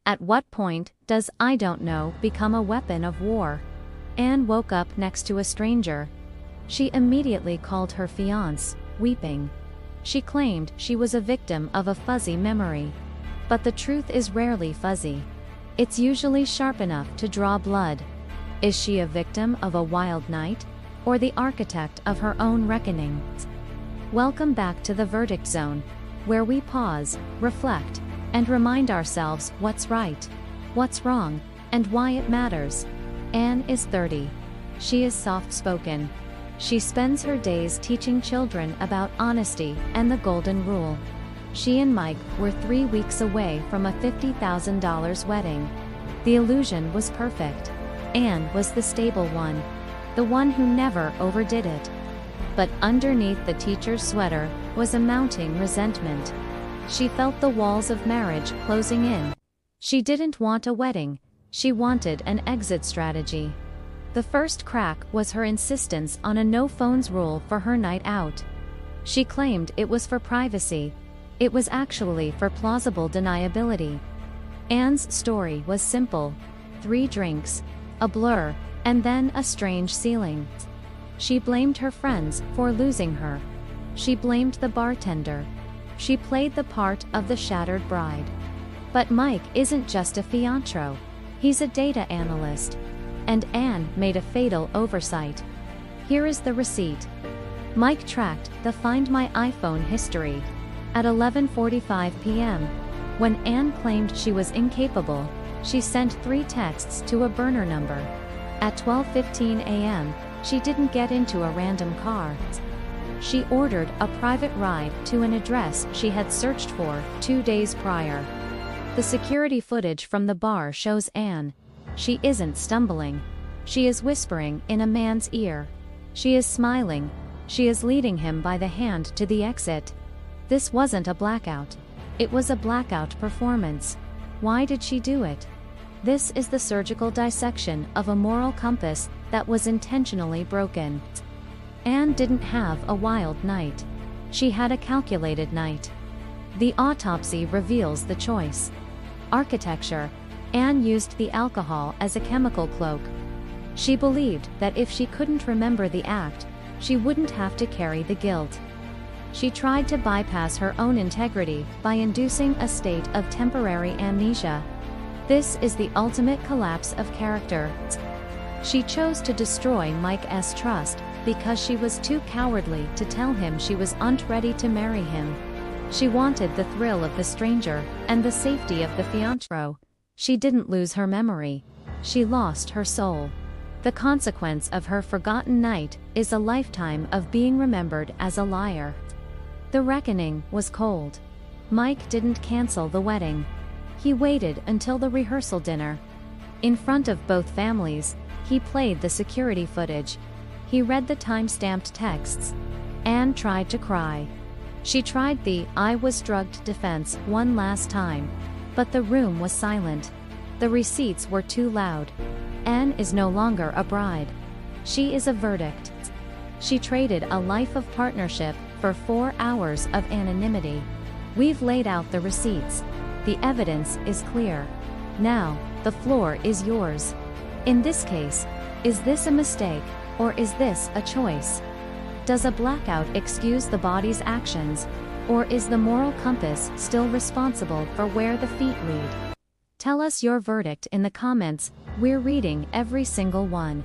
At what point does "I don't know" become a weapon of war? Anne woke up next to a stranger. She immediately called her fiancé, weeping. She claimed she was a victim of a fuzzy memory. But the truth is rarely fuzzy. It's usually sharp enough to draw blood. Is she a victim of a wild night? Or the architect of her own reckoning? Welcome back to the Verdict Zone, where we pause, reflect, and remind ourselves what's right, what's wrong, and why it matters. Anne is 30. She is soft-spoken. She spends her days teaching children about honesty and the golden rule. She and Mike were 3 weeks away from a $50,000 wedding. The illusion was perfect. Anne was the stable one. The one who never overdid it. But underneath the teacher's sweater was a mounting resentment. She felt the walls of marriage closing in. She didn't want a wedding. She wanted an exit strategy. The first crack was her insistence on a no-phones rule for her night out. She claimed it was for privacy. It was actually for plausible deniability. Anne's story was simple. 3 drinks, a blur, and then a strange ceiling. She blamed her friends for losing her. She blamed the bartender. She played the part of the shattered bride. But Mike isn't just a fiantro. He's a data analyst. And Anne made a fatal oversight. Here is the receipt. Mike tracked the Find My iPhone history. At 11:45 p.m., when Anne claimed she was incapable, she sent 3 texts to a burner number. At 12:15 a.m., she didn't get into a random car. She ordered a private ride to an address she had searched for 2 days prior. The security footage from the bar shows Anne. She isn't stumbling. She is whispering in a man's ear. She is smiling. She is leading him by the hand to the exit. This wasn't a blackout. It was a blackout performance. Why did she do it? This is the surgical dissection of a moral compass that was intentionally broken. Anne didn't have a wild night. She had a calculated night. The autopsy reveals the choice. Architecture. Anne used the alcohol as a chemical cloak. She believed that if she couldn't remember the act, she wouldn't have to carry the guilt. She tried to bypass her own integrity by inducing a state of temporary amnesia. This is the ultimate collapse of character. She chose to destroy Mike's trust because she was too cowardly to tell him she wasn't ready to marry him. She wanted the thrill of the stranger and the safety of the fiancé. She didn't lose her memory. She lost her soul. The consequence of her forgotten night is a lifetime of being remembered as a liar. The reckoning was cold. Mike didn't cancel the wedding. He waited until the rehearsal dinner. In front of both families, he played the security footage. He read the time-stamped texts. Anne tried to cry. She tried the "I was drugged" defense one last time. But the room was silent. The receipts were too loud. Anne is no longer a bride. She is a verdict. She traded a life of partnership for 4 hours of anonymity. We've laid out the receipts. The evidence is clear. Now, the floor is yours. In this case, is this a mistake, or is this a choice? Does a blackout excuse the body's actions, or is the moral compass still responsible for where the feet lead? Tell us your verdict in the comments. We're reading every single one.